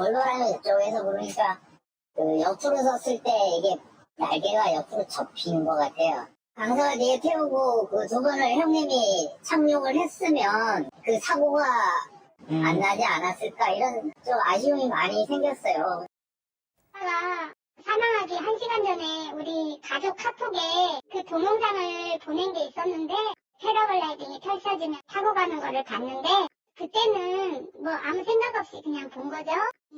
골반을 이쪽에서 부르니까 그 옆으로 섰을 때 이게 날개가 옆으로 접히는 것 같아요. 강사가 뒤에 태우고 그 두 번을 형님이 착륙을 했으면 그 사고가 안 나지 않았을까 이런 좀 아쉬움이 많이 생겼어요. 사망하기 1시간 전에 우리 가족 카톡에 그 동영상을 보낸 게 있었는데 패러글라이딩이 펼쳐지면 타고 가는 거를 봤는데 그때는 뭐 아무 생각 없이 그냥 본 거죠.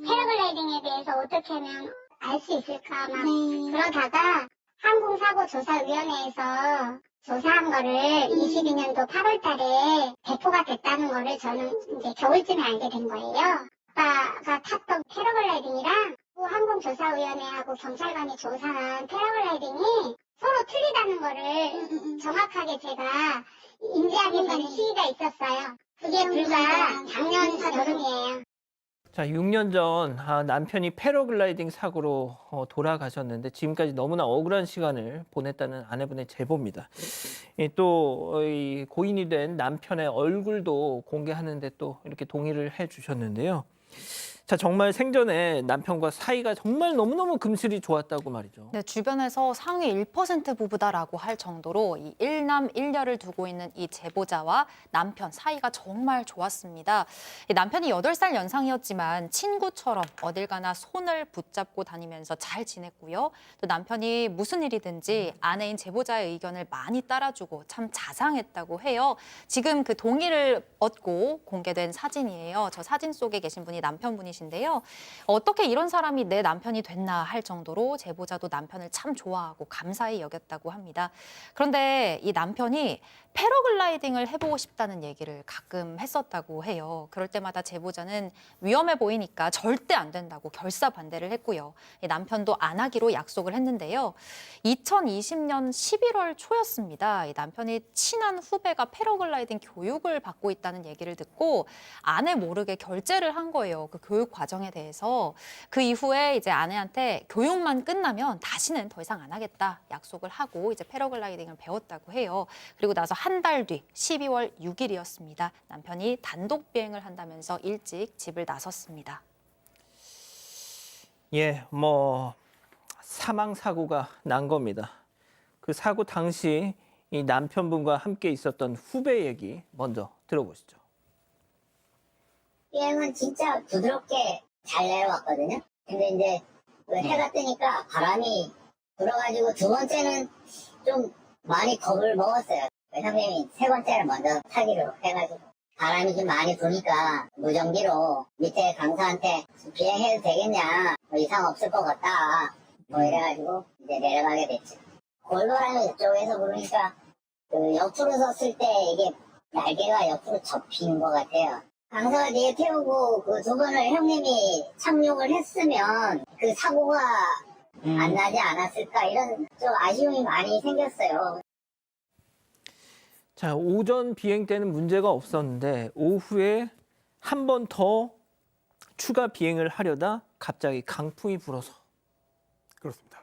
패러글라이딩에 대해서 어떻게 하면 알 수 있을까 막 그러다가 항공사고조사위원회에서 조사한 거를 22년도 8월 달에 배포가 됐다는 거를 저는 이제 겨울쯤에 알게 된 거예요. 아빠가 탔던 패러글라이딩이랑 항공조사위원회하고 경찰관이 조사한 패러글라이딩이 서로 틀리다는 거를 정확하게 제가 인지하게 되는 시기가 있었어요. 그게 불과 작년 여름이에요. 자, 6년 전 남편이 패러글라이딩 사고로 돌아가셨는데 지금까지 너무나 억울한 시간을 보냈다는 아내분의 제보입니다. 또 고인이 된 남편의 얼굴도 공개하는데 또 이렇게 동의를 해주셨는데요. 자, 정말 생전에 남편과 사이가 정말 너무너무 금슬이 좋았다고 말이죠. 네, 주변에서 상위 1% 부부다라고 할 정도로 이 일남 일녀를 두고 있는 이 제보자와 남편 사이가 정말 좋았습니다. 이 남편이 8살 연상이었지만 친구처럼 어딜 가나 손을 붙잡고 다니면서 잘 지냈고요. 또 남편이 무슨 일이든지 아내인 제보자의 의견을 많이 따라주고 참 자상했다고 해요. 지금 그 동의를 얻고 공개된 사진이에요. 저 사진 속에 계신 분이 남편분이신데요. 어떻게 이런 사람이 내 남편이 됐나 할 정도로 제보자도 남편을 참 좋아하고 감사히 여겼다고 합니다. 그런데 이 남편이 패러글라이딩을 해보고 싶다는 얘기를 가끔 했었다고 해요. 그럴 때마다 제보자는 위험해 보이니까 절대 안 된다고 결사 반대를 했고요. 이 남편도 안 하기로 약속을 했는데요. 2020년 11월 초였습니다. 이 남편이 친한 후배가 패러글라이딩 교육을 받고 있다는 얘기를 듣고 아내 모르게 결제를 한 거예요. 그 교육 과정에 대해서. 그 이후에 이제 아내한테 교육만 끝나면 다시는 더 이상 안 하겠다 약속을 하고 이제 패러글라이딩을 배웠다고 해요. 그리고 나서 한 달 뒤 12월 6일이었습니다. 남편이 단독 비행을 한다면서 일찍 집을 나섰습니다. 예, 사망 사고가 난 겁니다. 그 사고 당시 이 남편분과 함께 있었던 후배 얘기 먼저 들어보시죠. 비행은 진짜 부드럽게 잘 내려왔거든요. 근데 이제 그 해가 뜨니까 바람이 불어가지고 두 번째는 좀 많이 겁을 먹었어요. 회장님이 세 번째를 먼저 타기로 해가지고 바람이 좀 많이 부니까 무전기로 밑에 강사한테 비행해도 되겠냐, 뭐 이상 없을 것 같다, 뭐 이래가지고 이제 내려가게 됐죠. 골반을 이쪽에서 부르니까 그 옆으로 섰을 때 이게 날개가 옆으로 접히는 것 같아요. 강사가 뒤에 태우고 그 두 번을 형님이 착륙을 했으면 그 사고가 안 나지 않았을까 이런 좀 아쉬움이 많이 생겼어요. 자, 오전 비행 때는 문제가 없었는데 오후에 한 번 더 추가 비행을 하려다 갑자기 강풍이 불어서. 그렇습니다.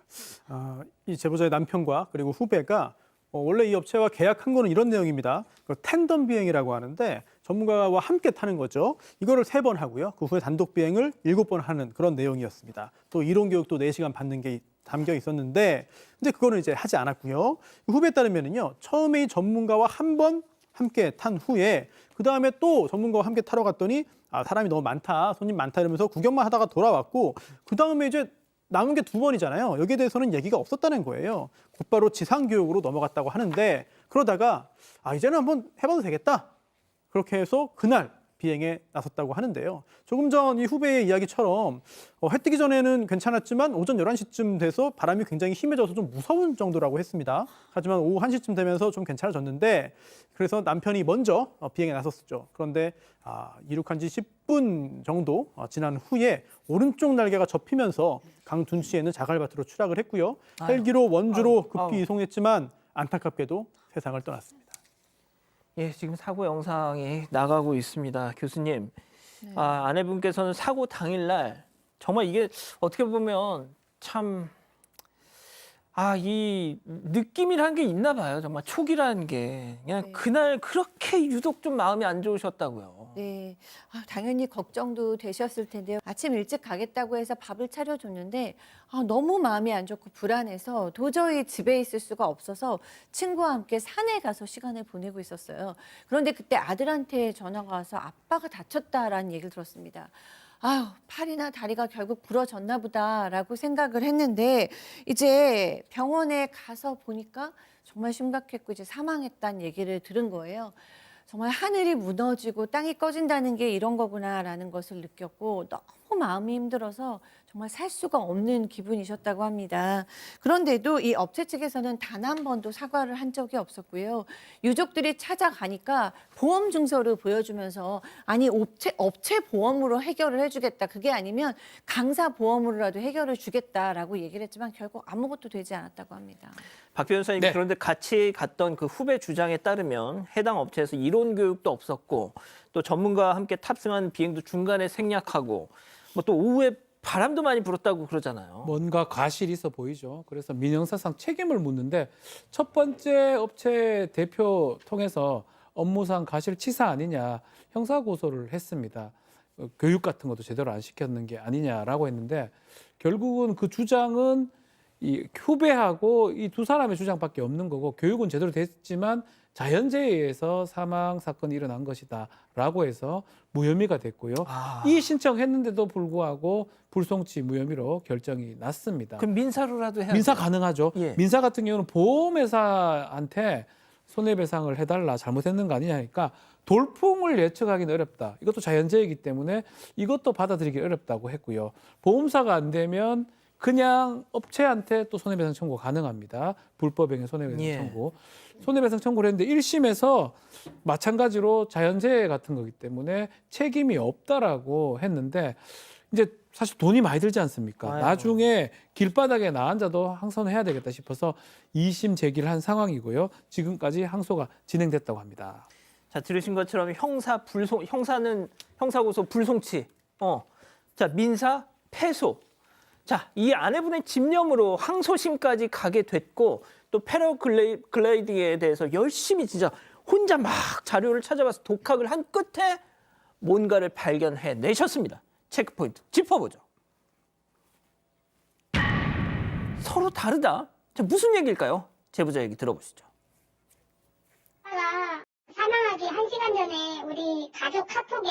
이 제보자의 남편과 그리고 후배가 원래 이 업체와 계약한 거는 이런 내용입니다. 텐덤 비행이라고 하는데 전문가와 함께 타는 거죠. 이거를 3번 하고요. 그 후에 단독 비행을 7번 하는 그런 내용이었습니다. 또 이론 교육도 4시간 받는 게 담겨 있었는데 근데 그거는 이제 하지 않았고요. 후배에 따르면은요. 처음에 이 전문가와 한 번 함께 탄 후에 그다음에 또 전문가와 함께 타러 갔더니 사람이 너무 많다. 손님 많다 이러면서 구경만 하다가 돌아왔고 그다음에 이제 남은 게 2번이잖아요. 여기에 대해서는 얘기가 없었다는 거예요. 곧바로 지상교육으로 넘어갔다고 하는데 그러다가 이제는 한번 해봐도 되겠다. 그렇게 해서 그날 비행에 나섰다고 하는데요. 조금 전 이 후배의 이야기처럼 해 뜨기 전에는 괜찮았지만 오전 11시쯤 돼서 바람이 굉장히 심해져서 좀 무서운 정도라고 했습니다. 하지만 오후 1시쯤 되면서 좀 괜찮아졌는데 그래서 남편이 먼저 비행에 나섰었죠. 그런데 이륙한 지 10분 정도 지난 후에 오른쪽 날개가 접히면서 강 둔치에 있는 자갈밭으로 추락을 했고요. 헬기로 원주로 급히 이송했지만 안타깝게도 세상을 떠났습니다. 예, 지금 사고 영상이 나가고 있습니다. 교수님, 네. 아내분께서는 사고 당일날 정말 이게 어떻게 보면 참 이 느낌이란 게 있나 봐요. 정말 촉이라는 게. 그냥 네. 그날 그렇게 유독 좀 마음이 안 좋으셨다고요. 네, 당연히 걱정도 되셨을 텐데요. 아침 일찍 가겠다고 해서 밥을 차려줬는데 너무 마음이 안 좋고 불안해서 도저히 집에 있을 수가 없어서 친구와 함께 산에 가서 시간을 보내고 있었어요. 그런데 그때 아들한테 전화가 와서 아빠가 다쳤다라는 얘기를 들었습니다. 아유, 팔이나 다리가 결국 부러졌나 보다라고 생각을 했는데 이제 병원에 가서 보니까 정말 심각했고 이제 사망했다는 얘기를 들은 거예요. 정말 하늘이 무너지고 땅이 꺼진다는 게 이런 거구나라는 것을 느꼈고 너무 마음이 힘들어서 정말 살 수가 없는 기분이셨다고 합니다. 그런데도 이 업체 측에서는 단 한 번도 사과를 한 적이 없었고요. 유족들이 찾아가니까 보험 증서를 보여주면서 아니 업체 보험으로 해결을 해주겠다. 그게 아니면 강사 보험으로라도 해결을 주겠다라고 얘기를 했지만 결국 아무것도 되지 않았다고 합니다. 박 변호사님, 네. 그런데 같이 갔던 그 후배 주장에 따르면 해당 업체에서 이론 교육도 없었고 또 전문가와 함께 탑승한 비행도 중간에 생략하고 뭐 또 오후에 바람도 많이 불었다고 그러잖아요. 뭔가 과실이 있어 보이죠. 그래서 민형사상 책임을 묻는데 첫 번째 업체 대표 통해서 업무상 과실치사 아니냐 형사고소를 했습니다. 교육 같은 것도 제대로 안 시켰는 게 아니냐라고 했는데 결국은 그 주장은 이 후배하고 이 두 사람의 주장밖에 없는 거고 교육은 제대로 됐지만 자연재해에 의해서 사망 사건이 일어난 것이다라고 해서 무혐의가 됐고요. 이 신청했는데도 불구하고 불송치 무혐의로 결정이 났습니다. 그럼 민사로라도 해야 민사 돼요? 가능하죠. 예. 민사 같은 경우는 보험회사한테 손해배상을 해달라 잘못했는 거 아니냐 하니까 돌풍을 예측하기는 어렵다. 이것도 자연재해이기 때문에 이것도 받아들이기 어렵다고 했고요. 보험사가 안 되면 그냥 업체한테 또 손해배상 청구 가능합니다. 불법행위 손해배상 예. 청구. 손해배상 청구를 했는데 1심에서 마찬가지로 자연재해 같은 거기 때문에 책임이 없다라고 했는데 이제 사실 돈이 많이 들지 않습니까? 아이고. 나중에 길바닥에 나 앉아도 항소는 해야 되겠다 싶어서 2심 제기를 한 상황이고요. 지금까지 항소가 진행됐다고 합니다. 자, 들으신 것처럼 형사는 형사고소 불송치. 자, 민사 패소. 자, 이 아내분의 집념으로 항소심까지 가게 됐고 또 패러글라이딩에 대해서 열심히 진짜 혼자 막 자료를 찾아봐서 독학을 한 끝에 뭔가를 발견해 내셨습니다. 체크포인트 짚어보죠. 서로 다르다. 자, 무슨 얘기일까요? 제보자 얘기 들어보시죠. 오빠가 사망하기 1시간 전에 우리 가족 카톡에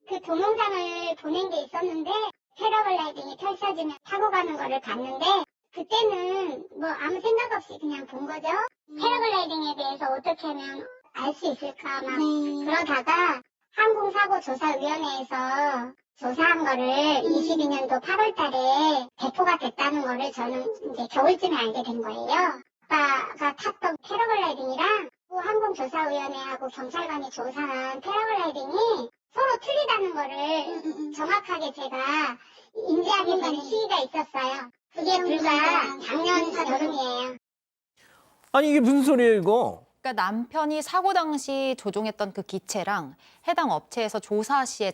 그 동영상을 보낸 게 있었는데 패러글라이딩이 펼쳐지면 타고 가는 거를 봤는데 그때는 뭐 아무 생각 없이 그냥 본 거죠. 패러글라이딩에 대해서 어떻게 하면 알 수 있을까 막 그러다가 항공사고조사위원회에서 조사한 거를 22년도 8월 달에 배포가 됐다는 거를 저는 이제 겨울쯤에 알게 된 거예요. 아빠가 탔던 패러글라이딩이랑 항공조사위원회하고 경찰관이 조사한 패러글라이딩이 서로 틀리다는 거를 정확하게 제가 인지하게 되는 시기가 있었어요. 그게 불과 작년 여름이에요. 아니 이게 무슨 소리예요 이거? 그러니까 남편이 사고 당시 조종했던 그 기체랑 해당 업체에서 조사 시에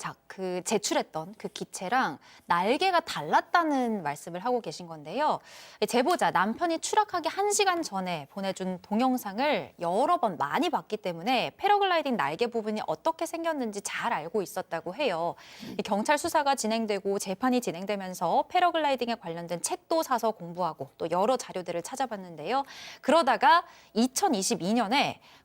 제출했던 그 기체랑 날개가 달랐다는 말씀을 하고 계신 건데요. 제보자 남편이 추락하기 1시간 전에 보내준 동영상을 여러 번 많이 봤기 때문에 패러글라이딩 날개 부분이 어떻게 생겼는지 잘 알고 있었다고 해요. 경찰 수사가 진행되고 재판이 진행되면서 패러글라이딩에 관련된 책도 사서 공부하고 또 여러 자료들을 찾아봤는데요. 그러다가 2022년에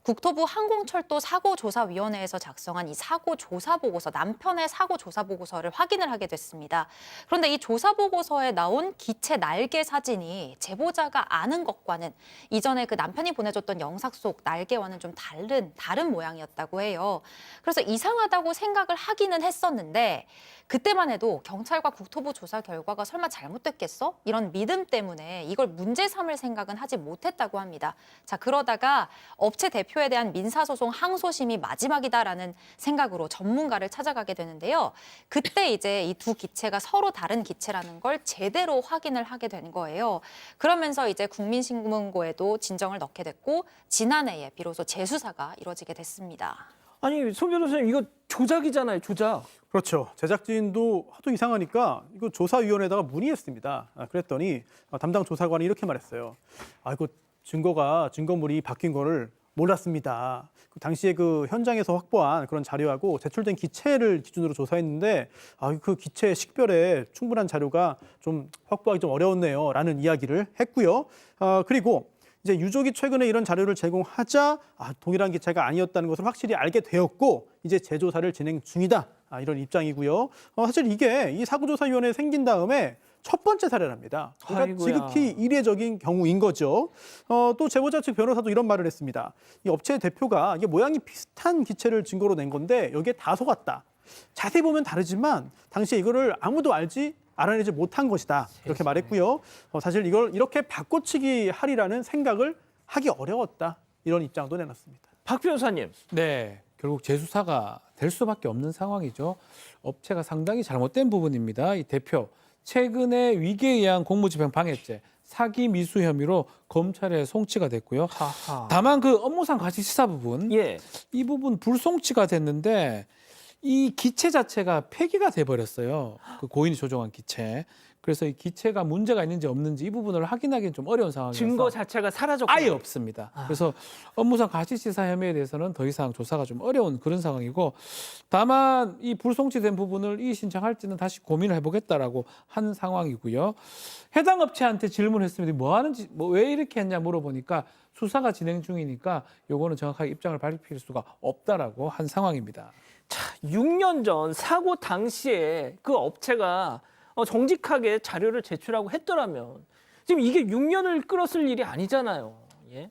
국토부 항공철도 사고조사위원회에서 작성한 이 사고조사보고서, 남편의 사고조사보고서를 확인을 하게 됐습니다. 그런데 이 조사보고서에 나온 기체 날개 사진이 제보자가 아는 것과는 이전에 그 남편이 보내줬던 영상 속 날개와는 좀 다른 모양이었다고 해요. 그래서 이상하다고 생각을 하기는 했었는데 그때만 해도 경찰과 국토부 조사 결과가 설마 잘못됐겠어? 이런 믿음 때문에 이걸 문제 삼을 생각은 하지 못했다고 합니다. 자, 그러다가 업체 대표에 대한 민사소송 항소심이 마지막이다라는 생각으로 전문가를 찾아가게 되는데요. 그때 이제 이 두 기체가 서로 다른 기체라는 걸 제대로 확인을 하게 된 거예요. 그러면서 이제 국민신문고에도 진정을 넣게 됐고 지난해에 비로소 재수사가 이뤄지게 됐습니다. 아니 송 변호사님 이거 조작이잖아요, 조작. 그렇죠. 제작진도 하도 이상하니까 이거 조사위원회에다가 문의했습니다. 그랬더니 담당 조사관이 이렇게 말했어요. 이거 증거물이 바뀐 거를 몰랐습니다. 당시에 그 현장에서 확보한 그런 자료하고 제출된 기체를 기준으로 조사했는데 그 기체 식별에 충분한 자료가 좀 확보하기 좀 어려웠네요라는 이야기를 했고요. 그리고 이제 유족이 최근에 이런 자료를 제공하자 동일한 기체가 아니었다는 것을 확실히 알게 되었고 이제 재조사를 진행 중이다. 이런 입장이고요. 사실 이게 이 사고조사위원회 생긴 다음에 첫 번째 사례랍니다. 그러니까 아이고야. 지극히 이례적인 경우인 거죠. 또 제보자 측 변호사도 이런 말을 했습니다. 이 업체 대표가 이게 모양이 비슷한 기체를 증거로 낸 건데 여기에 다 속았다. 자세히 보면 다르지만 당시에 이거를 아무도 알아내지 못한 것이다. 이렇게 말했고요. 사실 이걸 이렇게 바꿔치기 하리라는 생각을 하기 어려웠다. 이런 입장도 내놨습니다. 박 변호사님. 네, 결국 재수사가 될 수밖에 없는 상황이죠. 업체가 상당히 잘못된 부분입니다. 이 대표 최근에 위계에 의한 공무집행 방해죄, 사기 미수 혐의로 검찰에 송치가 됐고요. 하하. 다만 그 업무상 과실치사 부분, 예. 이 부분 불송치가 됐는데 이 기체 자체가 폐기가 돼버렸어요. 그 고인이 조종한 기체. 그래서 이 기체가 문제가 있는지 없는지 이 부분을 확인하기는 좀 어려운 상황이라서 증거 자체가 사라졌고 아예 없습니다. 그래서 업무상 과실치사 혐의에 대해서는 더 이상 조사가 좀 어려운 그런 상황이고, 다만 이 불송치된 부분을 이의 신청할지는 다시 고민을 해보겠다라고 한 상황이고요. 해당 업체한테 질문했습니다. 뭐 하는지, 왜 이렇게 했냐 물어보니까 수사가 진행 중이니까 요거는 정확하게 입장을 밝힐 수가 없다라고 한 상황입니다. 6년 전 사고 당시에 그 업체가 정직하게 자료를 제출하고 했더라면 지금 이게 6년을 끌었을 일이 아니잖아요. 예?